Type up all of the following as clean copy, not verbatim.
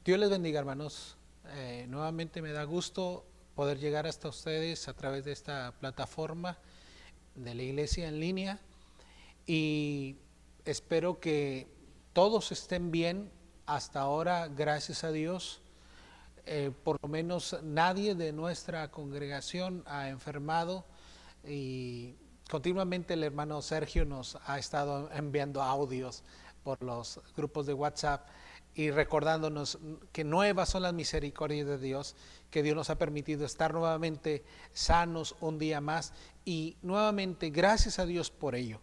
Dios les bendiga, hermanos. Nuevamente me da gusto poder llegar hasta ustedes a través de esta plataforma de la iglesia en línea y espero que todos estén bien hasta ahora, gracias a Dios. Por lo menos nadie de nuestra congregación ha enfermado y continuamente el hermano Sergio nos ha estado enviando audios por los grupos de WhatsApp y recordándonos que nuevas son las misericordias de Dios, que Dios nos ha permitido estar nuevamente sanos un día más y nuevamente gracias a Dios por ello.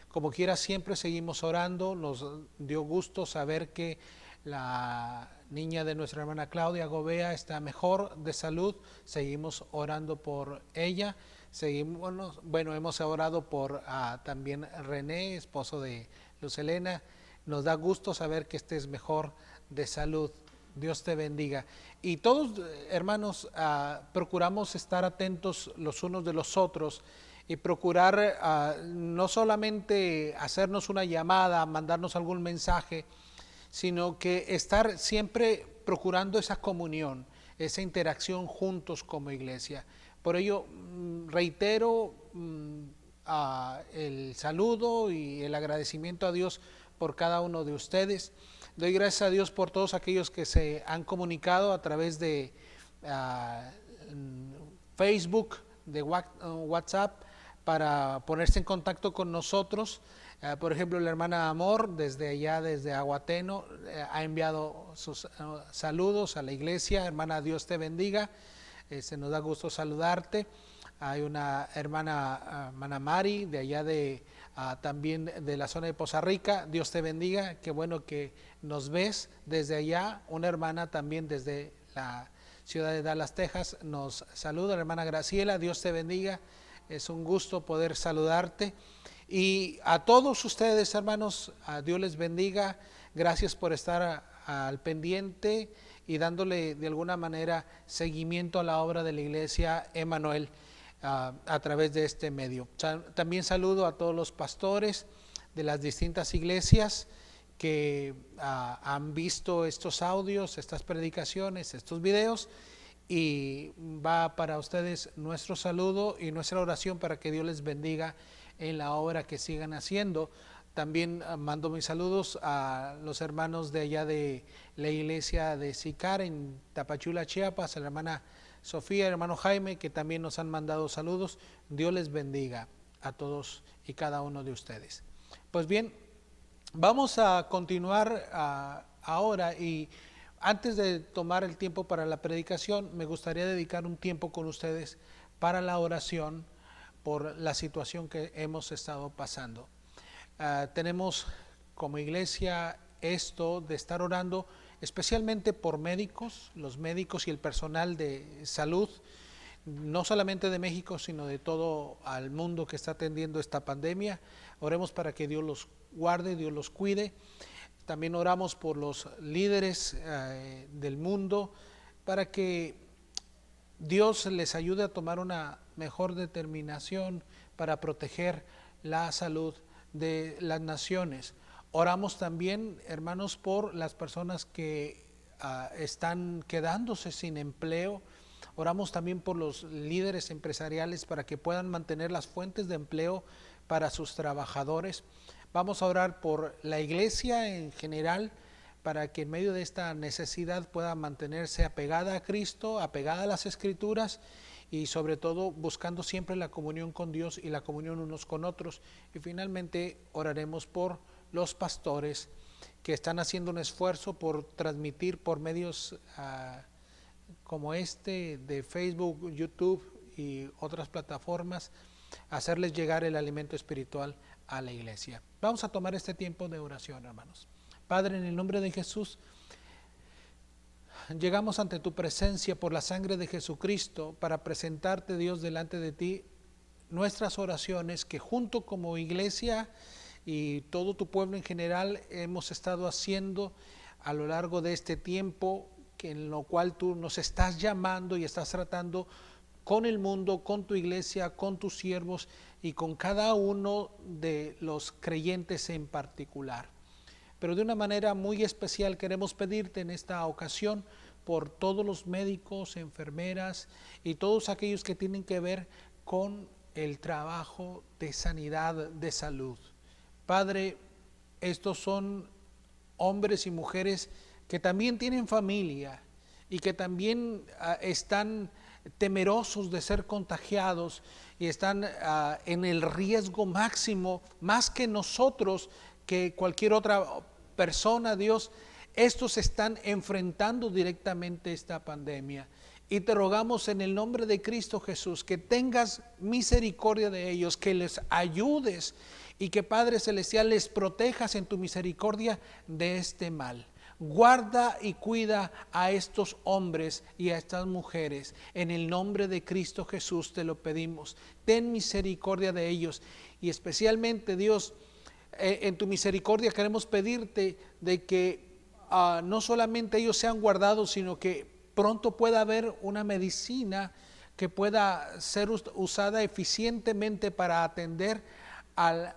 Como quiera, siempre seguimos orando. Nos dio gusto saber que la niña de nuestra hermana Claudia Gobea está mejor de salud. Seguimos orando por ella. Seguimos, bueno, hemos orado por también René, esposo de Luz Helena. Nos da gusto saber que estés mejor de salud. Dios te bendiga. Y todos, hermanos, procuramos estar atentos los unos de los otros y procurar no solamente hacernos una llamada, mandarnos algún mensaje, sino que estar siempre procurando esa comunión, esa interacción juntos como iglesia. Por ello, reitero el saludo y el agradecimiento a Dios por cada uno de ustedes. Doy gracias a Dios por todos aquellos que se han comunicado a través de Facebook, de WhatsApp, para ponerse en contacto con nosotros. Por ejemplo, la hermana Amor, desde allá, desde Aguateno, ha enviado sus saludos a la iglesia. Hermana, Dios te bendiga. Se nos da gusto saludarte. Hay una hermana, hermana Mari, de allá también de la zona de Poza Rica. Dios te bendiga. Qué bueno que nos ves desde allá. Una hermana también desde la ciudad de Dallas, Texas, nos saluda. La hermana Graciela, Dios te bendiga. Es un gusto poder saludarte. Y a todos ustedes, hermanos, a Dios les bendiga. Gracias por estar al pendiente y dándole de alguna manera seguimiento a la obra de la iglesia Emmanuel a través de este medio. También saludo a todos los pastores de las distintas iglesias que han visto estos audios, estas predicaciones, estos videos. Y va para ustedes nuestro saludo y nuestra oración para que Dios les bendiga en la obra que sigan haciendo. También mando mis saludos a los hermanos de allá de la iglesia de Sicar en Tapachula, Chiapas, a la hermana Sofía, el hermano Jaime, que también nos han mandado saludos. Dios les bendiga a todos y cada uno de ustedes. Pues bien, vamos a continuar ahora y antes de tomar el tiempo para la predicación, me gustaría dedicar un tiempo con ustedes para la oración por la situación que hemos estado pasando. Tenemos como iglesia esto de estar orando especialmente por médicos, los médicos y el personal de salud, no solamente de México, sino de todo el mundo que está atendiendo esta pandemia. Oremos para que Dios los guarde, Dios los cuide. También oramos por los líderes del mundo para que Dios les ayude a tomar una mejor determinación para proteger la salud de las naciones. Oramos también, hermanos, por las personas que están quedándose sin empleo. Oramos también por los líderes empresariales para que puedan mantener las fuentes de empleo para sus trabajadores. Vamos a orar por la iglesia en general para que en medio de esta necesidad pueda mantenerse apegada a Cristo, apegada a las Escrituras y sobre todo buscando siempre la comunión con Dios y la comunión unos con otros. Y finalmente oraremos por los pastores que están haciendo un esfuerzo por transmitir por medios como este de Facebook, YouTube y otras plataformas, hacerles llegar el alimento espiritual a la iglesia. Vamos a tomar este tiempo de oración, hermanos. Padre, en el nombre de Jesús, llegamos ante tu presencia por la sangre de Jesucristo para presentarte, Dios, delante de ti nuestras oraciones que junto como iglesia y todo tu pueblo en general hemos estado haciendo a lo largo de este tiempo, en lo cual tú nos estás llamando y estás tratando con el mundo, con tu iglesia, con tus siervos y con cada uno de los creyentes en particular. pero de una manera muy especial queremos pedirte en esta ocasión por todos los médicos, enfermeras y todos aquellos que tienen que ver con el trabajo de sanidad, de salud. Padre, estos son hombres y mujeres que también tienen familia y que también están temerosos de ser contagiados y están en el riesgo máximo, más que nosotros, que cualquier otra persona, Dios. Estos están enfrentando directamente esta pandemia. Y te rogamos en el nombre de Cristo Jesús que tengas misericordia de ellos, que les ayudes y que Padre Celestial les protejas en tu misericordia de este mal. Guarda y cuida a estos hombres y a estas mujeres. En el nombre de Cristo Jesús te lo pedimos. Ten misericordia de ellos y especialmente, Dios, en tu misericordia queremos pedirte de que no solamente ellos sean guardados, sino que pronto pueda haber una medicina que pueda ser usada eficientemente para atender a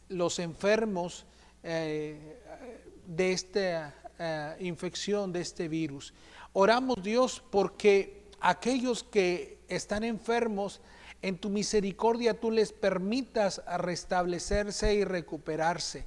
los enfermos de esta infección, de este virus. Oramos, Dios, porque aquellos que están enfermos, en tu misericordia tú les permitas restablecerse y recuperarse.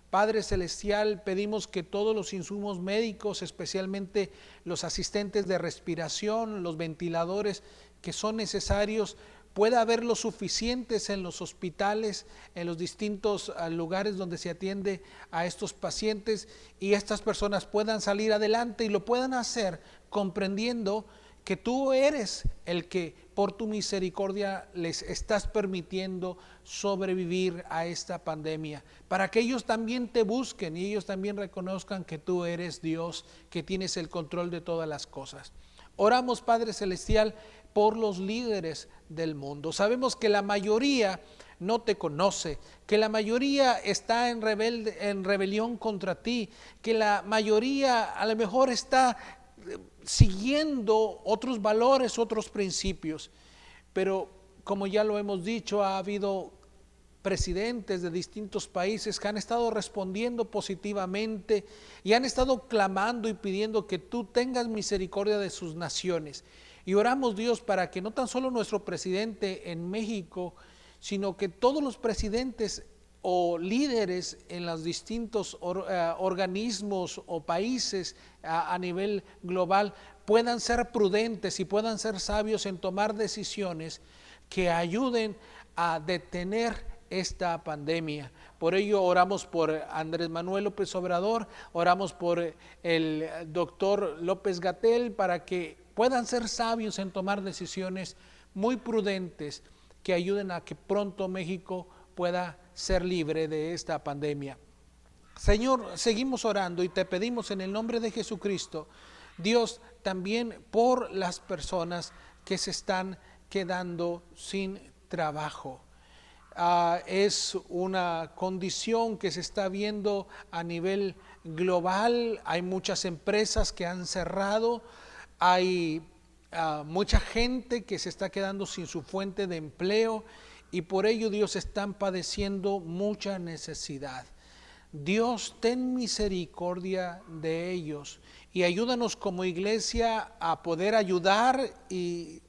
Padre Celestial, pedimos que todos los insumos médicos, especialmente los asistentes de respiración, los ventiladores que son necesarios, pueda haber los suficientes en los hospitales, en los distintos lugares donde se atiende a estos pacientes, y estas personas puedan salir adelante y lo puedan hacer comprendiendo que tú eres el que por tu misericordia les estás permitiendo sobrevivir a esta pandemia, para que ellos también te busquen y ellos también reconozcan que tú eres Dios, que tienes el control de todas las cosas. Oramos, Padre Celestial, por los líderes del mundo. Sabemos que la mayoría no te conoce, que la mayoría está en rebelión contra ti, que la mayoría a lo mejor está siguiendo otros valores, otros principios, pero como ya lo hemos dicho, ha habido presidentes de distintos países que han estado respondiendo positivamente y han estado clamando y pidiendo que tú tengas misericordia de sus naciones. Y oramos, Dios, para que no tan solo nuestro presidente en México, sino que todos los presidentes o líderes en los distintos organismos o países a nivel global puedan ser prudentes y puedan ser sabios en tomar decisiones que ayuden a detener esta pandemia. Por ello oramos por Andrés Manuel López Obrador, oramos por el doctor López-Gatell para que puedan ser sabios en tomar decisiones muy prudentes que ayuden a que pronto México pueda ser libre de esta pandemia. Señor, seguimos orando y te pedimos en el nombre de Jesucristo, Dios, también por las personas que se están quedando sin trabajo. Es una condición que se está viendo a nivel global. Hay muchas empresas que han cerrado, hay mucha gente que se está quedando sin su fuente de empleo y por ello, Dios, están padeciendo mucha necesidad. Dios, ten misericordia de ellos y ayúdanos como iglesia a poder ayudar y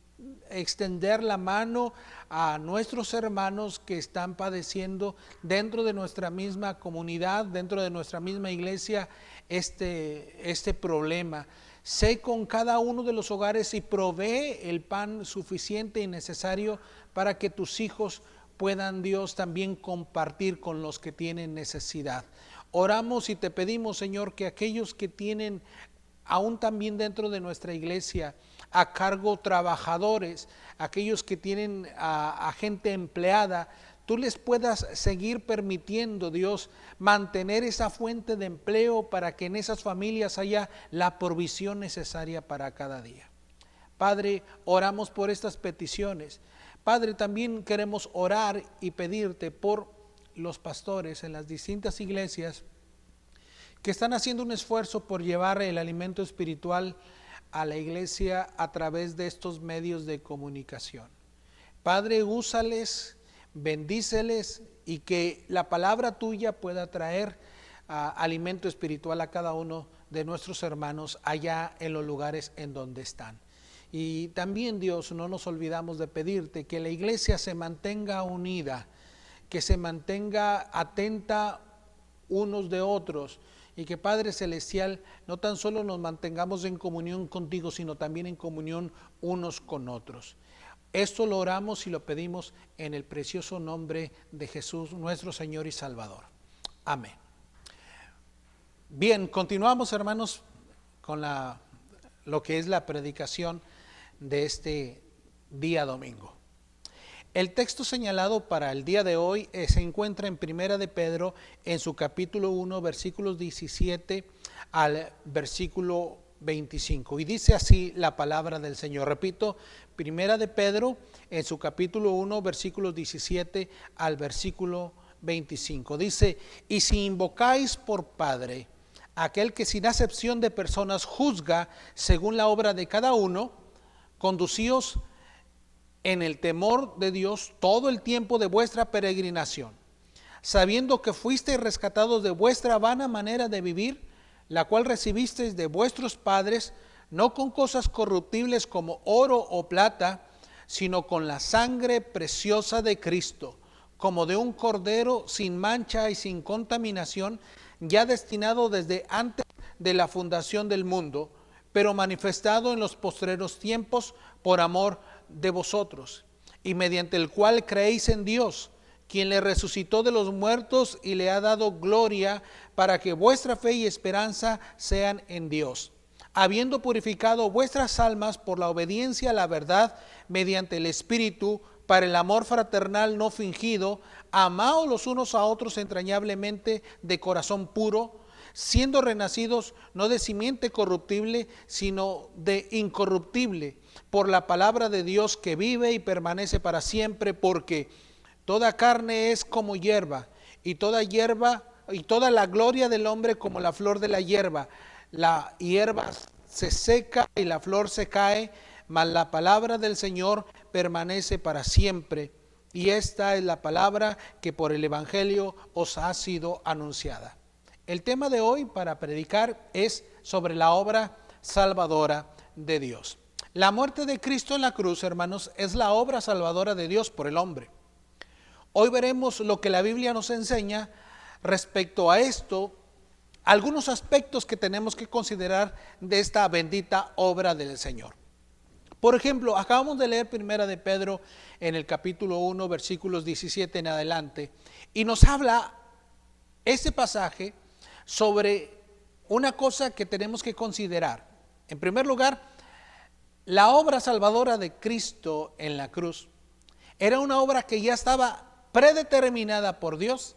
extender la mano a nuestros hermanos que están padeciendo dentro de nuestra misma comunidad, dentro de nuestra misma iglesia, este problema. Sé con cada uno de los hogares y provee el pan suficiente y necesario para que tus hijos puedan, Dios, también compartir con los que tienen necesidad. Oramos y te pedimos, Señor, que aquellos que tienen aún también dentro de nuestra iglesia a cargo trabajadores, aquellos que tienen a gente empleada, tú les puedas seguir permitiendo, Dios, mantener esa fuente de empleo para que en esas familias haya la provisión necesaria para cada día. Padre, oramos por estas peticiones. Padre, también queremos orar y pedirte por los pastores en las distintas iglesias que están haciendo un esfuerzo por llevar el alimento espiritual a la iglesia a través de estos medios de comunicación. Padre, úsales, bendíceles y que la palabra tuya pueda traer alimento espiritual a cada uno de nuestros hermanos allá en los lugares en donde están. Y también, Dios, no nos olvidamos de pedirte que la iglesia se mantenga unida, que se mantenga atenta unos de otros, y que, Padre Celestial, no tan solo nos mantengamos en comunión contigo, sino también en comunión unos con otros. Esto lo oramos y lo pedimos en el precioso nombre de Jesús, nuestro Señor y Salvador. Amén. Bien, continuamos, hermanos, con lo que es la predicación de este día domingo. El texto señalado para el día de hoy se encuentra en Primera de Pedro, en su capítulo 1, versículos 17 al versículo 25. Y dice así la palabra del Señor. Repito, Primera de Pedro, en su capítulo 1, versículos 17 al versículo 25. Dice: y si invocáis por Padre aquel que sin acepción de personas juzga según la obra de cada uno, conducíos en el temor de Dios todo el tiempo de vuestra peregrinación, sabiendo que fuisteis rescatados de vuestra vana manera de vivir, la cual recibisteis de vuestros padres, no con cosas corruptibles como oro o plata, sino con la sangre preciosa de Cristo, como de un cordero sin mancha y sin contaminación, ya destinado desde antes de la fundación del mundo, pero manifestado en los postreros tiempos por amor de vosotros, y mediante el cual creéis en Dios, quien le resucitó de los muertos y le ha dado gloria, para que vuestra fe y esperanza sean en Dios, habiendo purificado vuestras almas por la obediencia a la verdad mediante el Espíritu, para el amor fraternal no fingido, amaos los unos a otros entrañablemente de corazón puro, siendo renacidos no de simiente corruptible, sino de incorruptible, por la palabra de Dios que vive y permanece para siempre, porque toda carne es como hierba, y toda la gloria del hombre como la flor de la hierba. La hierba se seca y la flor se cae, mas la palabra del Señor permanece para siempre. Y esta es la palabra que por el Evangelio os ha sido anunciada. El tema de hoy para predicar es sobre la obra salvadora de Dios. La muerte de Cristo en la cruz, hermanos, es la obra salvadora de Dios por el hombre. Hoy veremos lo que la Biblia nos enseña respecto a esto, algunos aspectos que tenemos que considerar de esta bendita obra del Señor. Por ejemplo, acabamos de leer Primera de Pedro en el capítulo 1, versículos 17 en adelante, y nos habla este pasaje sobre una cosa que tenemos que considerar. En primer lugar, la obra salvadora de Cristo en la cruz era una obra que ya estaba predeterminada por Dios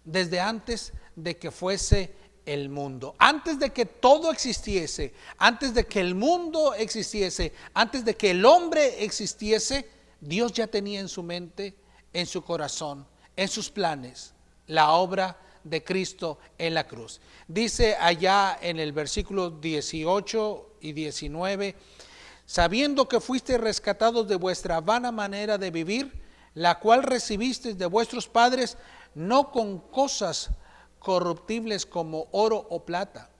desde antes de que fuese el mundo, antes de que todo existiese, antes de que el mundo existiese, antes de que el hombre existiese. Dios ya tenía en su mente, en su corazón, en sus planes, la obra de Cristo en la cruz. Dice allá en el versículo 18 y 19: sabiendo que fuisteis rescatados de vuestra vana manera de vivir, la cual recibisteis de vuestros padres, no con cosas corruptibles como oro o plata,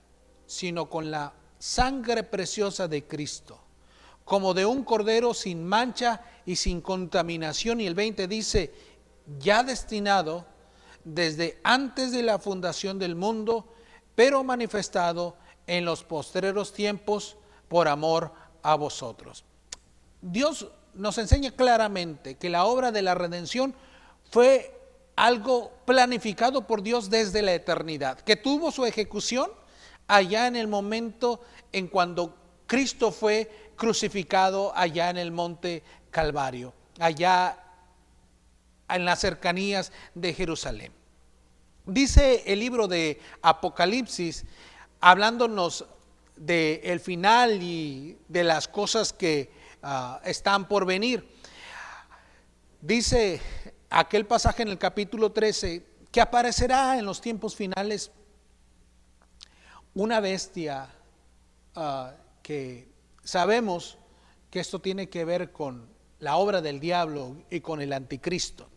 sino con la sangre preciosa de Cristo, como de un cordero sin mancha y sin contaminación. Y el 20 dice: ya destinado desde antes de la fundación del mundo, pero manifestado en los postreros tiempos por amor a vosotros. Dios nos enseña claramente que la obra de la redención fue algo planificado por Dios desde la eternidad, que tuvo su ejecución allá en el momento en cuando Cristo fue crucificado allá en el monte Calvario, allá en las cercanías de Jerusalén. Dice el libro de Apocalipsis, hablándonos del final y de las cosas que están por venir. Dice aquel pasaje en el capítulo 13 que aparecerá en los tiempos finales una bestia que sabemos que esto tiene que ver con la obra del diablo y con el anticristo.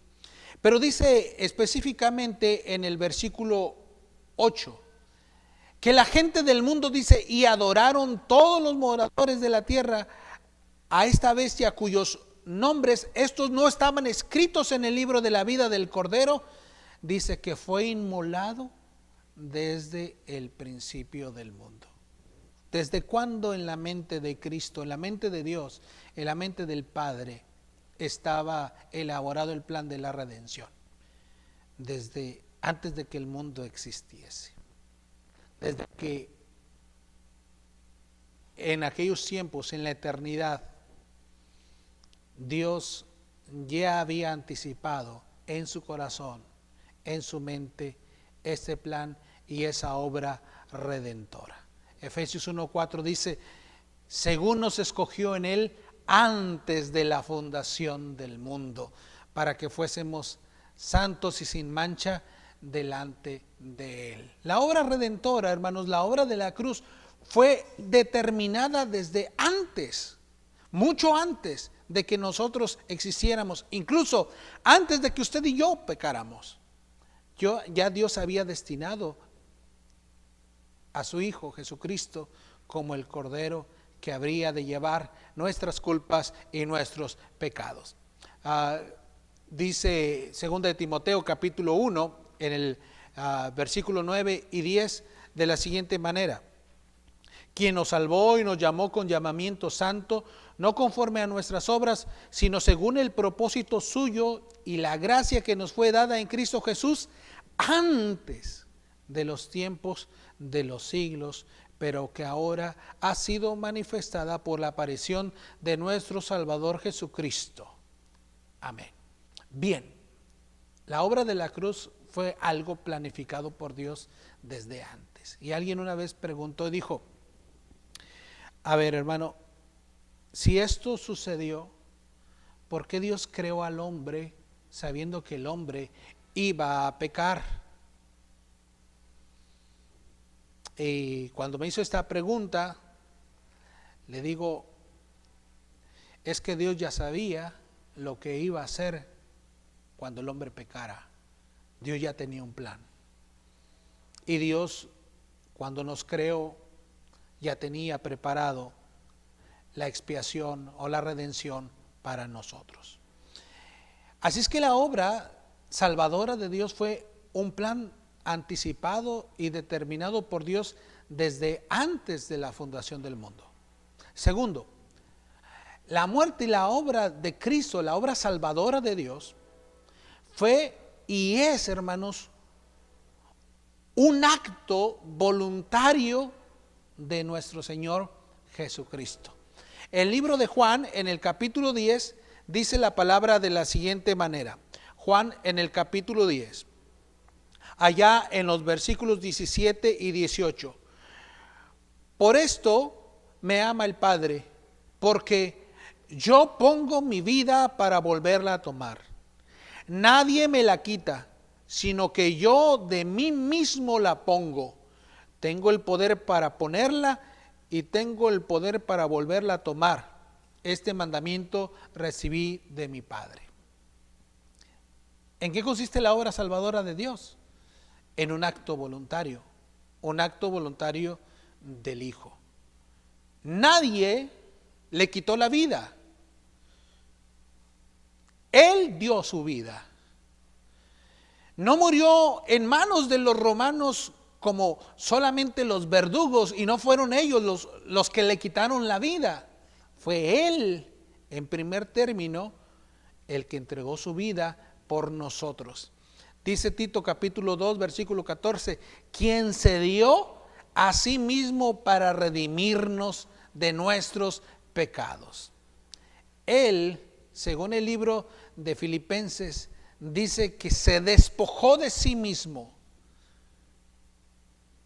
Pero dice específicamente en el versículo 8 que la gente del mundo dice, y adoraron todos los moradores de la tierra a esta bestia cuyos nombres estos no estaban escritos en el libro de la vida del Cordero, dice que fue inmolado desde el principio del mundo. ¿Desde cuándo en la mente de Cristo, en la mente de Dios, en la mente del Padre estaba elaborado el plan de la redención? Desde antes de que el mundo existiese. Desde que en aquellos tiempos, en la eternidad, Dios ya había anticipado en su corazón, en su mente, este plan y esa obra redentora. Efesios 1:4 dice, según nos escogió en Él antes de la fundación del mundo, para que fuésemos santos y sin mancha delante de Él. La obra redentora, hermanos, la obra de la cruz fue determinada desde antes, mucho antes de que nosotros existiéramos, incluso antes de que usted y yo pecáramos. Ya Dios había destinado a su Hijo Jesucristo como el Cordero que habría de llevar nuestras culpas y nuestros pecados. Dice 2 de Timoteo capítulo 1 en el versículo 9 y 10 de la siguiente manera: quien nos salvó y nos llamó con llamamiento santo, no conforme a nuestras obras, sino según el propósito suyo y la gracia que nos fue dada en Cristo Jesús antes de los tiempos de los siglos, pero que ahora ha sido manifestada por la aparición de nuestro Salvador Jesucristo. Amén. Bien, la obra de la cruz fue algo planificado por Dios desde antes. Y alguien una vez preguntó, dijo, a ver, hermano, si esto sucedió, ¿por qué Dios creó al hombre sabiendo que el hombre iba a pecar? Y cuando me hizo esta pregunta, le digo, es que Dios ya sabía lo que iba a hacer cuando el hombre pecara. Dios ya tenía un plan. Y Dios, cuando nos creó, ya tenía preparado la expiación o la redención para nosotros. Así es que la obra salvadora de Dios fue un plan anticipado y determinado por Dios desde antes de la fundación del mundo. Segundo, la muerte y la obra de Cristo, la obra salvadora de Dios, fue y es, hermanos, un acto voluntario de nuestro Señor Jesucristo. El libro de Juan, en el capítulo 10, dice la palabra de la siguiente manera. Juan, en el capítulo 10, allá en los versículos 17 y 18. Por esto me ama el Padre, porque yo pongo mi vida para volverla a tomar. Nadie me la quita, sino que yo de mí mismo la pongo. Tengo el poder para ponerla y tengo el poder para volverla a tomar. Este mandamiento recibí de mi Padre. ¿En qué consiste la obra salvadora de Dios? En un acto voluntario del Hijo. Nadie le quitó la vida. Él dio su vida. No murió en manos de los romanos como solamente los verdugos, y no fueron ellos los que le quitaron la vida. Fue Él, en primer término, el que entregó su vida por nosotros. Dice Tito capítulo 2, versículo 14, quien se dio a sí mismo para redimirnos de nuestros pecados. Él, según el libro de Filipenses, dice que se despojó de sí mismo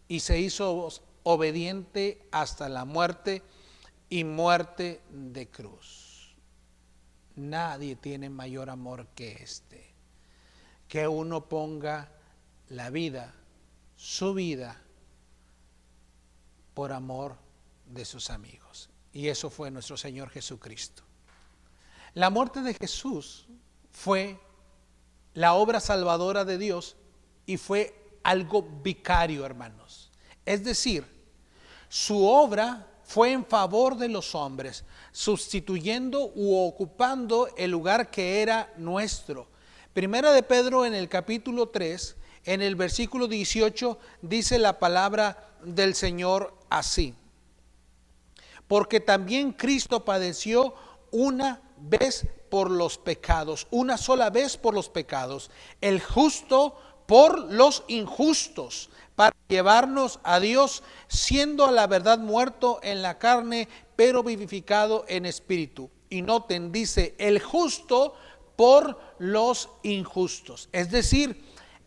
y se hizo obediente hasta la muerte y muerte de cruz. Nadie tiene mayor amor que este, que uno ponga la vida, su vida, por amor de sus amigos. Y eso fue nuestro Señor Jesucristo. La muerte de Jesús fue la obra salvadora de Dios y fue algo vicario, hermanos. Es decir, su obra fue en favor de los hombres, sustituyendo u ocupando el lugar que era nuestro. Primera de Pedro en el capítulo 3, en el versículo 18, dice la palabra del Señor así: porque también Cristo padeció una vez por los pecados, una sola vez por los pecados, el justo por los injustos, para llevarnos a Dios, siendo a la verdad muerto en la carne, pero vivificado en espíritu. Y noten, dice, el justo por los injustos. Es decir,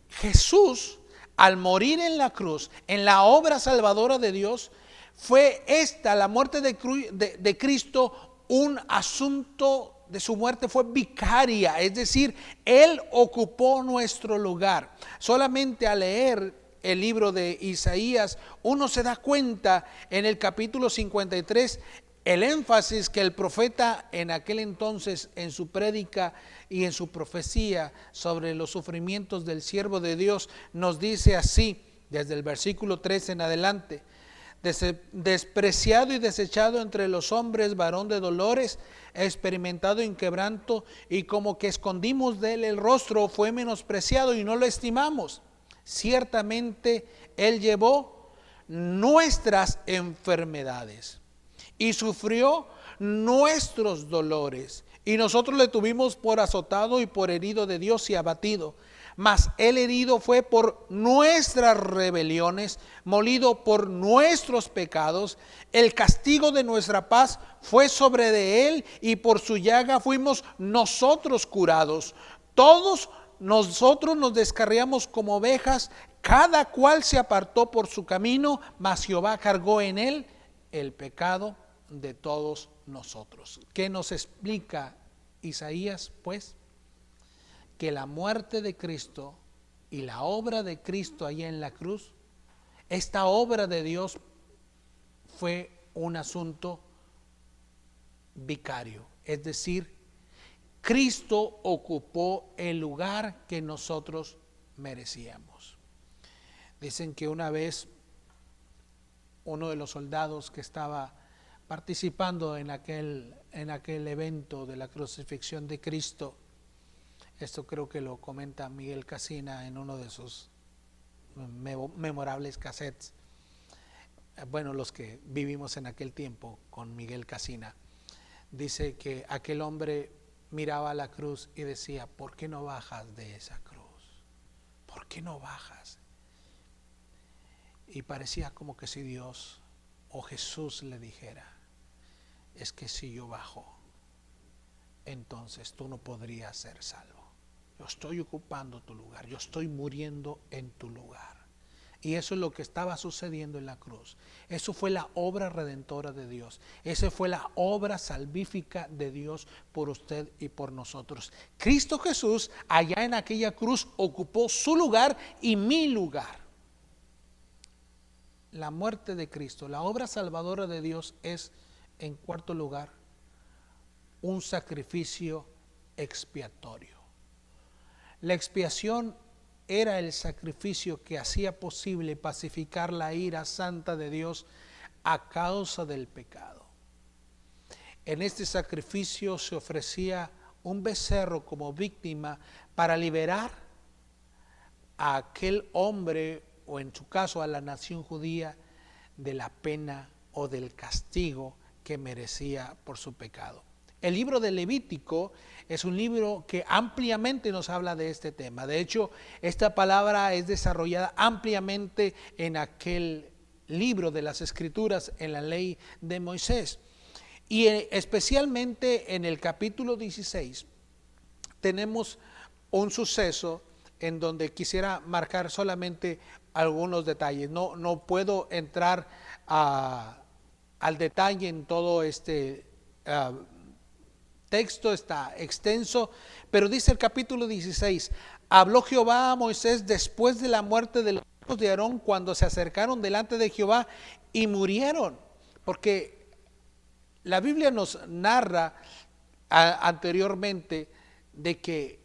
Jesús, al morir en la cruz, en la obra salvadora de Dios, fue esta, la muerte de Cristo, un asunto de su muerte fue vicaria, es decir, Él ocupó nuestro lugar. Solamente al leer el libro de Isaías, uno se da cuenta en el capítulo 53, el énfasis que el profeta en aquel entonces en su prédica y en su profecía sobre los sufrimientos del siervo de Dios nos dice así, desde el versículo 3 en adelante: despreciado y desechado entre los hombres, varón de dolores, experimentado en quebranto, y como que escondimos de él el rostro, fue menospreciado y no lo estimamos. Ciertamente él llevó nuestras enfermedades y sufrió nuestros dolores, y nosotros le tuvimos por azotado y por herido de Dios y abatido. Mas él herido fue por nuestras rebeliones, molido por nuestros pecados. El castigo de nuestra paz fue sobre de él, y por su llaga fuimos nosotros curados. Todos nosotros nos descarriamos como ovejas, cada cual se apartó por su camino, mas Jehová cargó en él el pecado de todos nosotros. ¿Qué nos explica Isaías? Pues que la muerte de Cristo y la obra de Cristo allá en la cruz, esta obra de Dios fue un asunto vicario, es decir, Cristo ocupó el lugar que nosotros merecíamos. Dicen que una vez uno de los soldados que estaba participando en aquel evento de la crucifixión de Cristo, esto creo que lo comenta Miguel Casina en uno de sus memorables cassettes, bueno, los que vivimos en aquel tiempo con Miguel Casina. Dice que aquel hombre miraba la cruz y decía: ¿por qué no bajas de esa cruz? ¿Por qué no bajas? Y parecía como que si Dios o Jesús le dijera: es que si yo bajo, entonces tú no podrías ser salvo. Yo estoy ocupando tu lugar, yo estoy muriendo en tu lugar. Y eso es lo que estaba sucediendo en la cruz. Eso fue la obra redentora de Dios. Esa fue la obra salvífica de Dios por usted y por nosotros. Cristo Jesús allá en aquella cruz ocupó su lugar y mi lugar. La muerte de Cristo, la obra salvadora de Dios, es, en cuarto lugar, un sacrificio expiatorio. La expiación era el sacrificio que hacía posible pacificar la ira santa de Dios a causa del pecado. En este sacrificio se ofrecía un becerro como víctima para liberar a aquel hombre, o en su caso a la nación judía, de la pena o del castigo que merecía por su pecado. El libro de Levítico es un libro que ampliamente nos habla de este tema. De hecho, esta palabra es desarrollada ampliamente en aquel libro de las Escrituras, en la ley de Moisés. Y especialmente en el capítulo 16 tenemos un suceso en donde quisiera marcar solamente algunos detalles. No puedo entrar al detalle en todo este texto, está extenso, pero dice el capítulo 16: habló Jehová a Moisés después de la muerte de los hijos de Aarón, cuando se acercaron delante de Jehová y murieron. Porque la Biblia nos narra anteriormente de que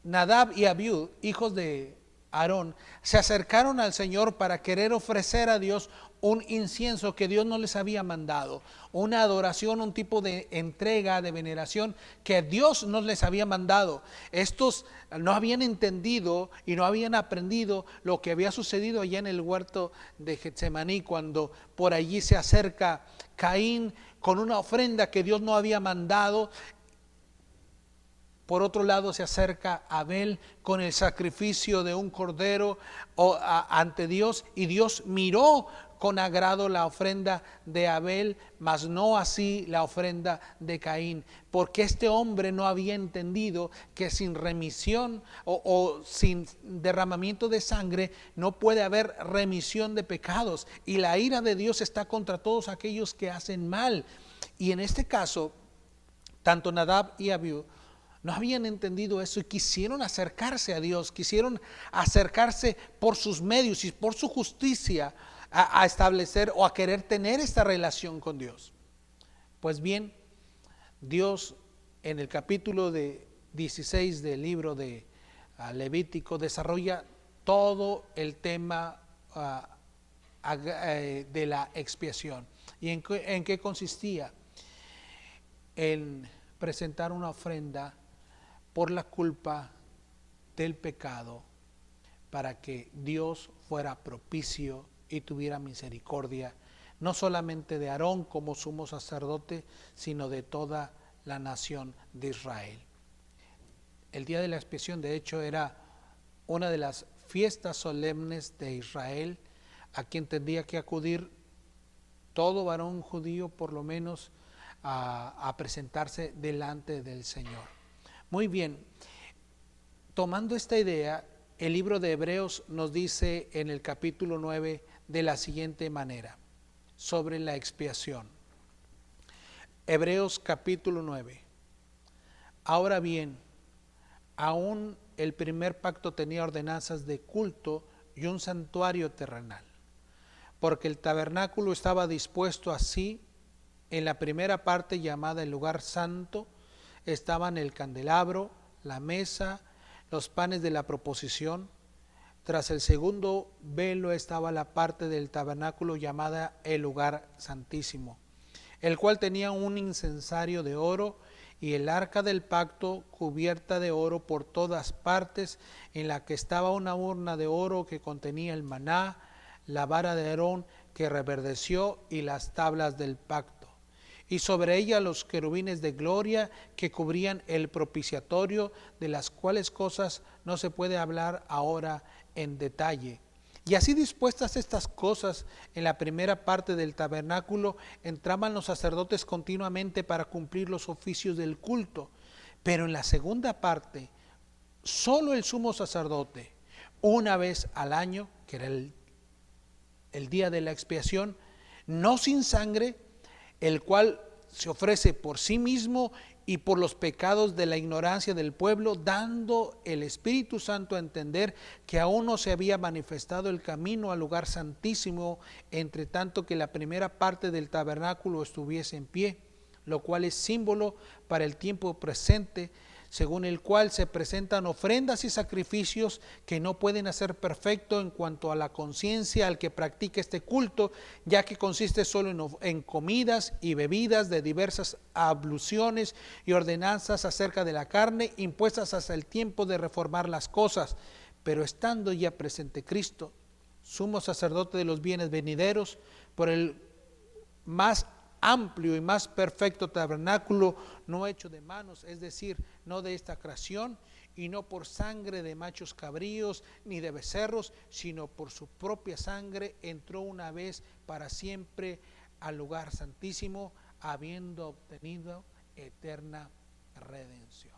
Nadab y Abiú, hijos de Aarón, se acercaron al Señor para querer ofrecer a Dios un incienso que Dios no les había mandado, una adoración, un tipo de entrega, de veneración que Dios no les había mandado. Estos no habían entendido y no habían aprendido lo que había sucedido allá en el huerto de Getsemaní, cuando por allí se acerca Caín con una ofrenda que Dios no había mandado. Por otro lado se acerca Abel con el sacrificio de un cordero ante Dios, y Dios miró con agrado la ofrenda de Abel, mas no así la ofrenda de Caín, porque este hombre no había entendido que sin remisión o sin derramamiento de sangre no puede haber remisión de pecados, y la ira de Dios está contra todos aquellos que hacen mal. Y en este caso, tanto Nadab y Abiú no habían entendido eso y quisieron acercarse a Dios, quisieron acercarse por sus medios y por su justicia a establecer o a querer tener esta relación con Dios. Pues bien, Dios en el capítulo 16 del libro de Levítico desarrolla todo el tema de la expiación. ¿Y en qué consistía? En presentar una ofrenda por la culpa del pecado, para que Dios fuera propicio y tuviera misericordia, no solamente de Aarón como sumo sacerdote, sino de toda la nación de Israel. El día de la expiación, de hecho, era una de las fiestas solemnes de Israel, a quien tendría que acudir todo varón judío, por lo menos, a presentarse delante del Señor. Muy bien, tomando esta idea, el libro de Hebreos nos dice en el capítulo 9 de la siguiente manera, sobre la expiación. Hebreos capítulo 9. Ahora bien, aún el primer pacto tenía ordenanzas de culto y un santuario terrenal, porque el tabernáculo estaba dispuesto así. En la primera parte, llamada el lugar santo, estaban el candelabro, la mesa, los panes de la proposición. Tras el segundo velo estaba la parte del tabernáculo llamada el lugar santísimo, el cual tenía un incensario de oro, y el arca del pacto cubierta de oro por todas partes, en la que estaba una urna de oro que contenía el maná, la vara de Aarón que reverdeció y las tablas del pacto, y sobre ella los querubines de gloria que cubrían el propiciatorio, de las cuales cosas no se puede hablar ahora en detalle. Y así dispuestas estas cosas, en la primera parte del tabernáculo entraban los sacerdotes continuamente para cumplir los oficios del culto, pero en la segunda parte, solo el sumo sacerdote, una vez al año, que era el día de la expiación, no sin sangre, el cual se ofrece por sí mismo y por los pecados de la ignorancia del pueblo, dando el Espíritu Santo a entender que aún no se había manifestado el camino al lugar santísimo, entre tanto que la primera parte del tabernáculo estuviese en pie, lo cual es símbolo para el tiempo presente, según el cual se presentan ofrendas y sacrificios que no pueden hacer perfecto en cuanto a la conciencia al que practica este culto, ya que consiste solo en comidas y bebidas de diversas abluciones y ordenanzas acerca de la carne, impuestas hasta el tiempo de reformar las cosas. Pero estando ya presente Cristo, sumo sacerdote de los bienes venideros, por el más amplio y más perfecto tabernáculo, no hecho de manos, es decir, no de esta creación, y no por sangre de machos cabríos ni de becerros, sino por su propia sangre, entró una vez para siempre al lugar santísimo, habiendo obtenido eterna redención.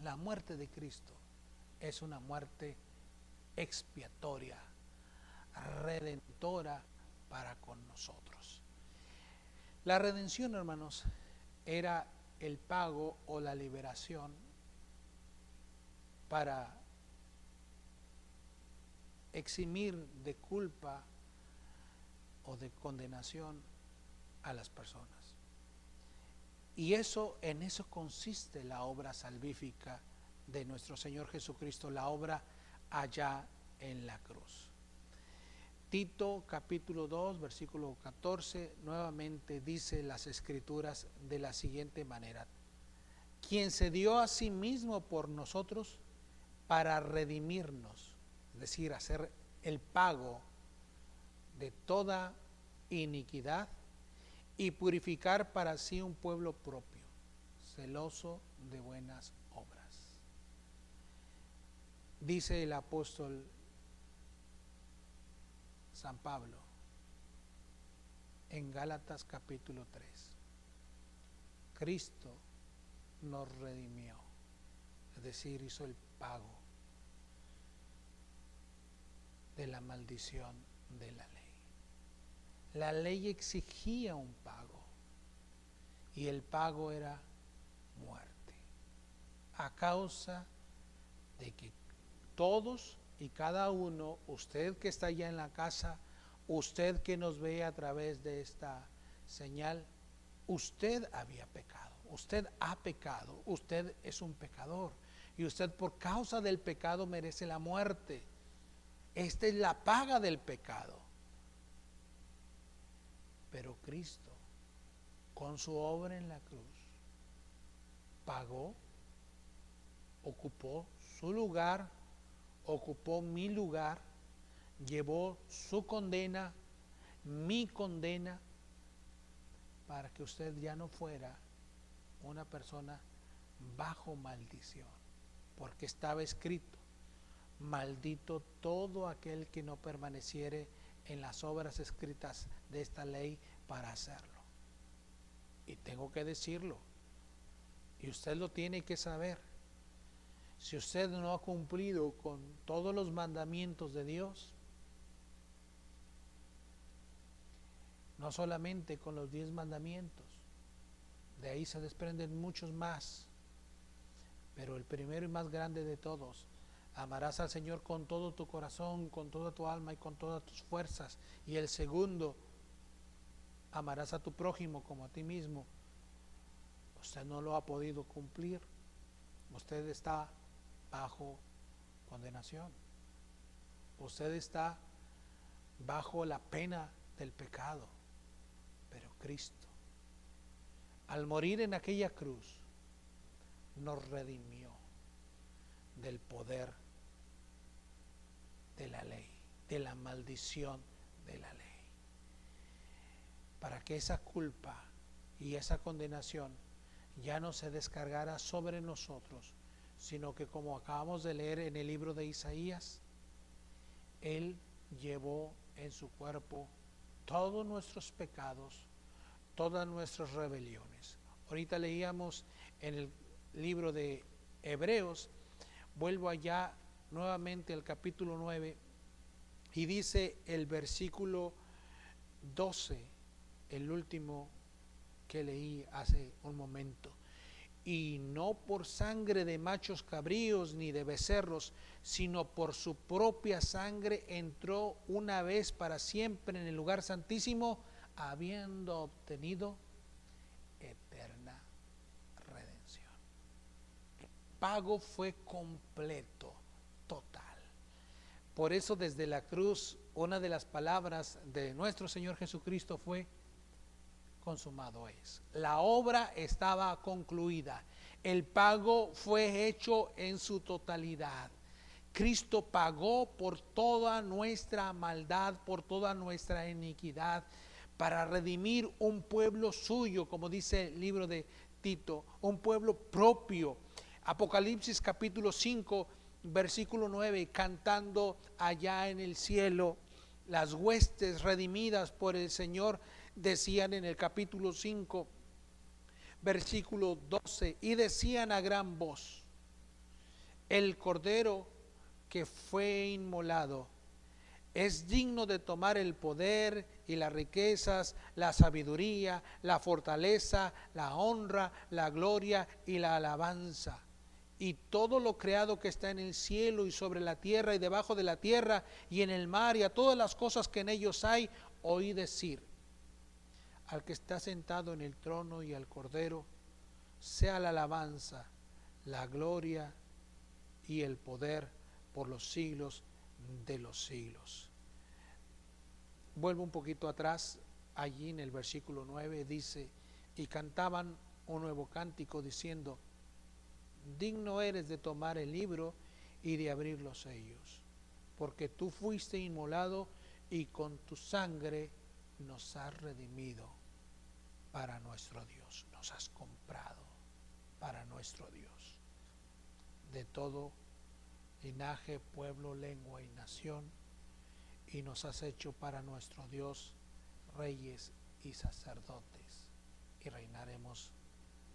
La muerte de Cristo es una muerte expiatoria, redentora para con nosotros. La redención, hermanos, era el pago o la liberación para eximir de culpa o de condenación a las personas. Y en eso consiste la obra salvífica de nuestro Señor Jesucristo, la obra allá en la cruz. Tito capítulo 2, versículo 14, nuevamente dice las escrituras de la siguiente manera: quien se dio a sí mismo por nosotros para redimirnos, es decir, hacer el pago de toda iniquidad y purificar para sí un pueblo propio, celoso de buenas obras. Dice el apóstol San Pablo en Gálatas capítulo 3, Cristo nos redimió, es decir, hizo el pago de la maldición de la ley. La ley exigía un pago y el pago era muerte, a causa de que todos y cada uno, usted que está allá en la casa, usted que nos ve a través de esta señal, usted había pecado, usted ha pecado, usted es un pecador y usted por causa del pecado merece la muerte. Esta es la paga del pecado. Pero Cristo, con su obra en la cruz, pagó, ocupó su lugar, ocupó mi lugar, llevó su condena, mi condena, para que usted ya no fuera una persona bajo maldición, porque estaba escrito: maldito todo aquel que no permaneciere en las obras escritas de esta ley para hacerlo. Y tengo que decirlo, y usted lo tiene que saber: si usted no ha cumplido con todos los mandamientos de Dios, no solamente con los 10 mandamientos, de ahí se desprenden muchos más, pero el primero y más grande de todos: amarás al Señor con todo tu corazón, con toda tu alma y con todas tus fuerzas. Y el segundo: amarás a tu prójimo como a ti mismo. Usted no lo ha podido cumplir. Usted está bajo condenación. Usted está bajo la pena del pecado. Pero Cristo, al morir en aquella cruz, nos redimió del poder de la ley, de la maldición de la ley, para que esa culpa y esa condenación ya no se descargara sobre nosotros, sino que, como acabamos de leer en el libro de Isaías, Él llevó en su cuerpo todos nuestros pecados, todas nuestras rebeliones. Ahorita leíamos en el libro de Hebreos, vuelvo allá nuevamente al capítulo 9, y dice el versículo 12, el último que leí hace un momento: y no por sangre de machos cabríos ni de becerros, sino por su propia sangre entró una vez para siempre en el lugar santísimo, habiendo obtenido eterna redención. El pago fue completo, total. Por eso, desde la cruz, una de las palabras de nuestro Señor Jesucristo fue: consumado es. La obra estaba concluida. El pago fue hecho en su totalidad. Cristo pagó por toda nuestra maldad, por toda nuestra iniquidad, para redimir un pueblo suyo, como dice el libro de Tito, un pueblo propio. Apocalipsis capítulo 5, versículo 9, cantando allá en el cielo, las huestes redimidas por el Señor decían en el capítulo 5, versículo 12, y decían a gran voz: el Cordero que fue inmolado es digno de tomar el poder y las riquezas, la sabiduría, la fortaleza, la honra, la gloria y la alabanza. Y todo lo creado que está en el cielo y sobre la tierra y debajo de la tierra y en el mar y a todas las cosas que en ellos hay, oí decir: al que está sentado en el trono y al Cordero, sea la alabanza, la gloria y el poder por los siglos de los siglos. Vuelvo un poquito atrás, allí en el versículo 9 dice, y cantaban un nuevo cántico diciendo, digno eres de tomar el libro y de abrir los sellos, porque tú fuiste inmolado y con tu sangre nos has redimido para nuestro Dios, nos has comprado para nuestro Dios, de todo linaje, pueblo, lengua y nación, y nos has hecho para nuestro Dios reyes y sacerdotes, y reinaremos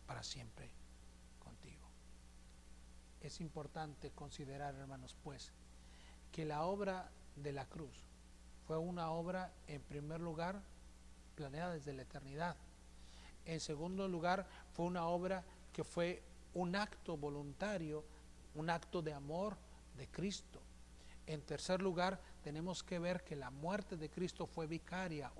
para siempre contigo. Es importante considerar, hermanos, pues, que la obra de la cruz fue una obra, en primer lugar, planeada desde la eternidad. En segundo lugar, fue una obra que fue un acto voluntario, un acto de amor de Cristo. En tercer lugar, tenemos que ver que la muerte de Cristo fue vicaria,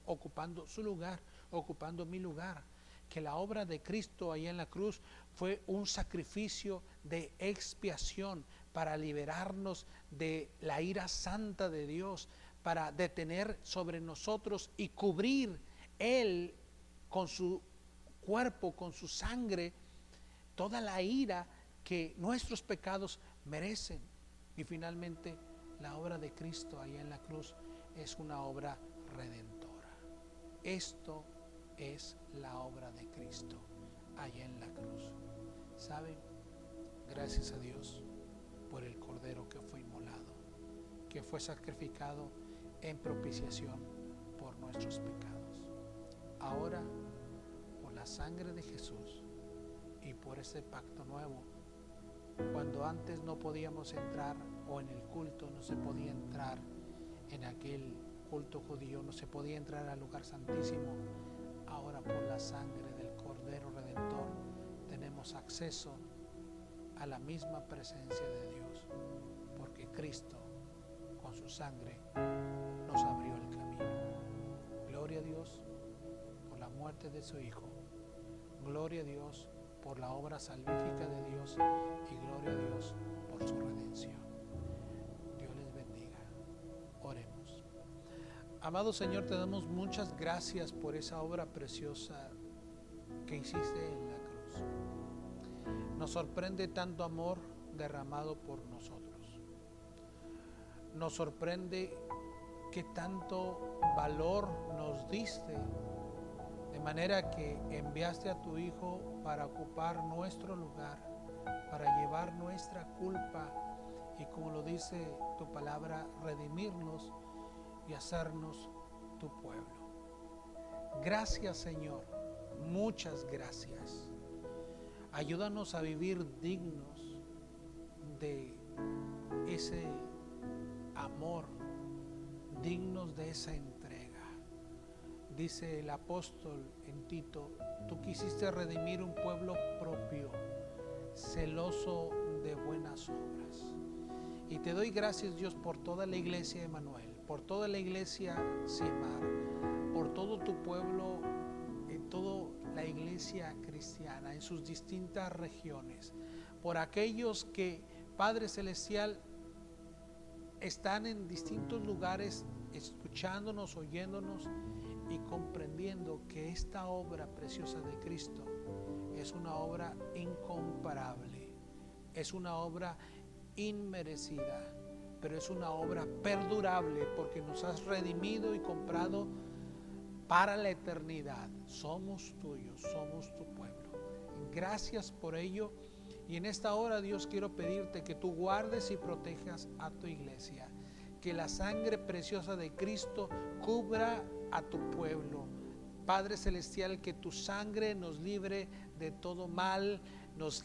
ocupando su lugar, ocupando mi lugar. Que la obra de Cristo ahí en la cruz fue un sacrificio de expiación para liberarnos de la ira santa de Dios, para detener sobre nosotros y cubrir Él con su cuerpo, con su sangre, toda la ira que nuestros pecados merecen. Y finalmente, la obra de Cristo ahí en la cruz es una obra redentora. Esto es la obra de Cristo allá en la cruz. ¿Saben? Gracias a Dios por el Cordero que fue inmolado, que fue sacrificado en propiciación por nuestros pecados. Ahora, por la sangre de Jesús y por ese pacto nuevo, cuando antes no podíamos entrar, o en el culto no se podía entrar, en aquel culto judío no se podía entrar al lugar santísimo, ahora por la sangre del Cordero Redentor tenemos acceso a la misma presencia de Dios, porque Cristo con su sangre nos abrió el camino. Gloria a Dios por la muerte de su Hijo, gloria a Dios por la obra salvífica de Dios y gloria a Dios por su redención. Dios les bendiga. Oremos. Amado Señor, te damos muchas gracias por esa obra preciosa que hiciste en la cruz. Nos sorprende tanto amor derramado por nosotros. Nos sorprende que tanto valor nos diste, de manera que enviaste a tu Hijo para ocupar nuestro lugar, para llevar nuestra culpa y, como lo dice tu palabra, redimirnos y hacernos tu pueblo. Gracias, Señor, muchas gracias. Ayúdanos a vivir dignos de ese amor, dignos de esa entrega. Dice el apóstol en Tito, tú quisiste redimir un pueblo propio, celoso de buenas obras. Y te doy gracias, Dios, por toda la iglesia de Emanuel, por toda la iglesia Siemar, por todo tu pueblo, en toda la iglesia cristiana, en sus distintas regiones, por aquellos que, Padre Celestial, están en distintos lugares escuchándonos, oyéndonos y comprendiendo que esta obra preciosa de Cristo es una obra incomparable, es una obra inmerecida, pero es una obra perdurable porque nos has redimido y comprado para la eternidad. Somos tuyos, somos tu pueblo. Gracias por ello. Y en esta hora, Dios, quiero pedirte que tú guardes y protejas a tu iglesia, que la sangre preciosa de Cristo cubra a tu pueblo. Padre Celestial, que tu sangre nos libre de todo mal, nos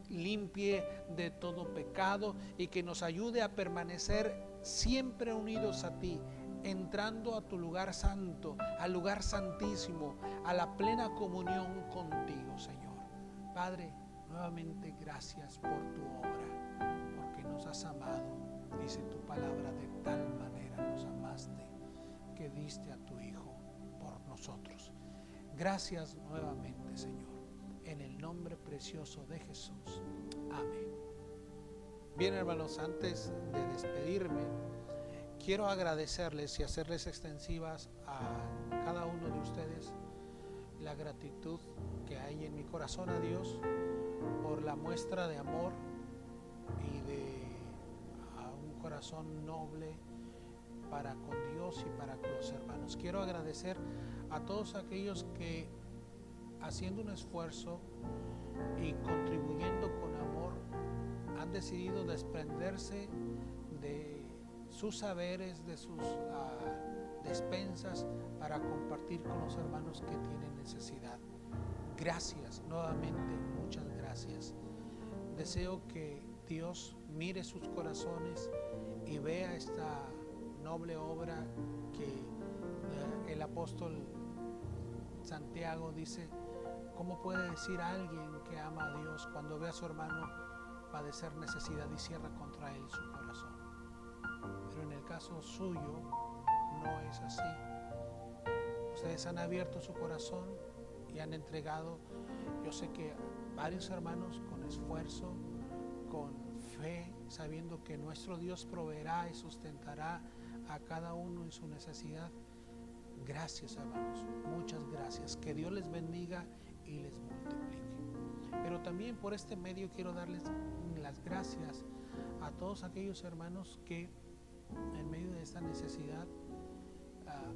limpie de todo pecado y que nos ayude a permanecer siempre unidos a ti, entrando a tu lugar santo, al lugar santísimo, a la plena comunión contigo, Señor. Padre, nuevamente gracias por tu obra, porque nos has amado, dice tu palabra, de tal manera nos amaste que diste a tu Hijo por nosotros. Gracias nuevamente, Señor, en el nombre precioso de Jesús. Amén. Bien, hermanos, antes de despedirme, quiero agradecerles y hacerles extensivas a cada uno de ustedes la gratitud que hay en mi corazón a Dios por la muestra de amor y de un corazón noble para con Dios y para con los hermanos. Quiero agradecer a todos aquellos que, haciendo un esfuerzo y contribuyendo con amor, han decidido desprenderse de sus saberes, de sus despensas, para compartir con los hermanos que tienen necesidad. Gracias, nuevamente, muchas gracias. Deseo que Dios mire sus corazones y vea esta noble obra que el apóstol Santiago dice: ¿cómo puede decir alguien que ama a Dios cuando ve a su hermano padecer necesidad y cierra contra él su corazón? Pero en el caso suyo no es así. Ustedes han abierto su corazón y han entregado. Yo sé que varios hermanos, con esfuerzo, con fe, sabiendo que nuestro Dios proveerá y sustentará a cada uno en su necesidad. Gracias, hermanos, muchas gracias. Que Dios les bendiga y les multiplique. Pero también por este medio quiero darles las gracias a todos aquellos hermanos que en medio de esta necesidad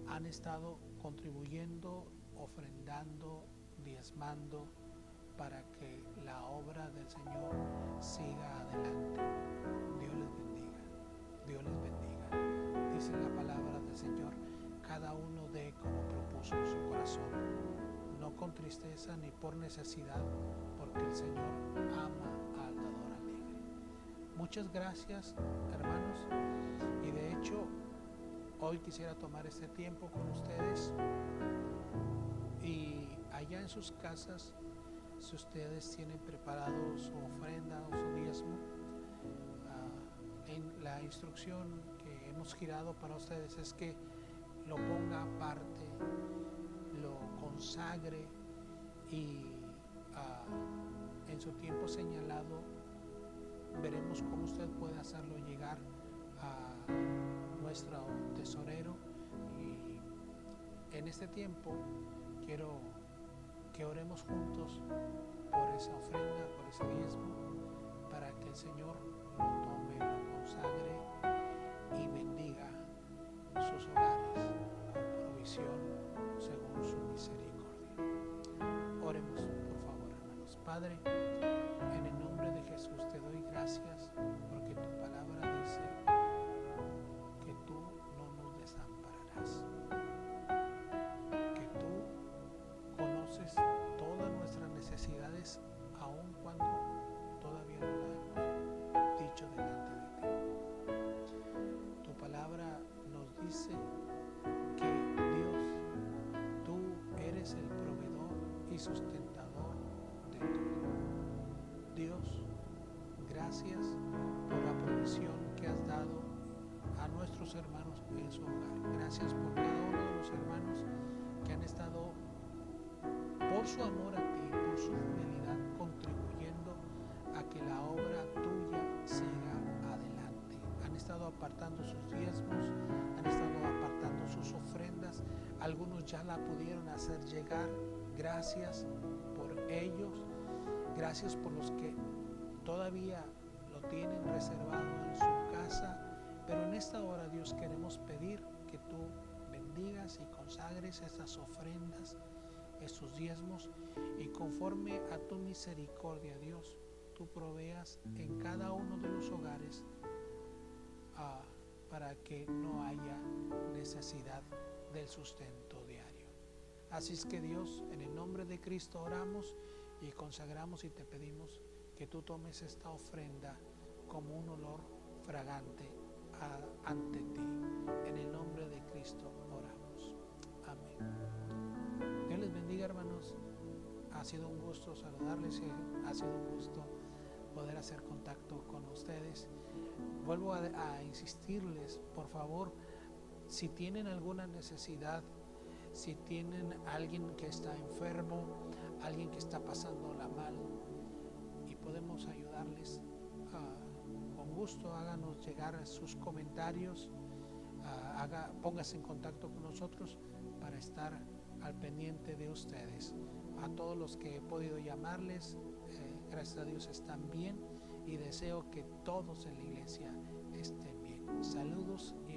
han estado contribuyendo, ofrendando, diezmando, para que la obra del Señor siga adelante. Dios les bendiga, Dios les bendiga. Dice la palabra del Señor: cada uno dé como propuso en su corazón, no con tristeza ni por necesidad, porque el Señor ama al dador alegre. Muchas gracias, hermanos, y de hecho hoy quisiera tomar este tiempo con ustedes, y allá en sus casas, si ustedes tienen preparado su ofrenda o su diezmo, en la instrucción que hemos girado para ustedes es que lo ponga aparte, lo consagre y en su tiempo señalado veremos cómo usted puede hacerlo llegar a nuestro tesorero. Y en este tiempo quiero que oremos juntos por esa ofrenda, por ese diezmo, para que el Señor lo tome, lo consagre y bendiga sus hogares con provisión según su misericordia. Oremos, por favor, hermanos. Padre, en el nombre de Jesús te doy gracias porque tu palabra dice que tú no nos desampararás, que tú conoces todas nuestras necesidades aun cuando todavía no la hemos dicho delante de ti. Tu palabra nos dice que Dios, tú eres el proveedor y sustentador de todo. Dios, gracias por la provisión que has dado a nuestros hermanos en su hogar. Gracias por cada uno de los hermanos que han estado, por su amor a ti, por su fidelidad, contribuyendo a que la obra tuya siga adelante. Han estado apartando sus diezmos, han estado apartando sus ofrendas. Algunos ya la pudieron hacer llegar. Gracias por ellos. Gracias por los que todavía lo tienen reservado en su casa. Pero en esta hora, Dios, queremos pedir que tú bendigas y consagres estas ofrendas, estos diezmos, y conforme a tu misericordia, Dios, tú proveas en cada uno de los hogares para que no haya necesidad del sustento diario. Así es que, Dios, en el nombre de Cristo oramos y consagramos y te pedimos que tú tomes esta ofrenda como un olor fragante ante ti. En el nombre de Cristo oramos. Amén. Dios les bendiga, hermanos. Ha sido un gusto saludarles, ha sido un gusto poder hacer contacto con ustedes. Vuelvo a insistirles, por favor, si tienen alguna necesidad, si tienen alguien que está enfermo, alguien que está pasándola mal y podemos ayudarles, con gusto háganos llegar sus comentarios, póngase en contacto con nosotros para estar al pendiente de ustedes. A todos los que he podido llamarles, gracias a Dios están bien y deseo que todos en la iglesia estén bien. Saludos y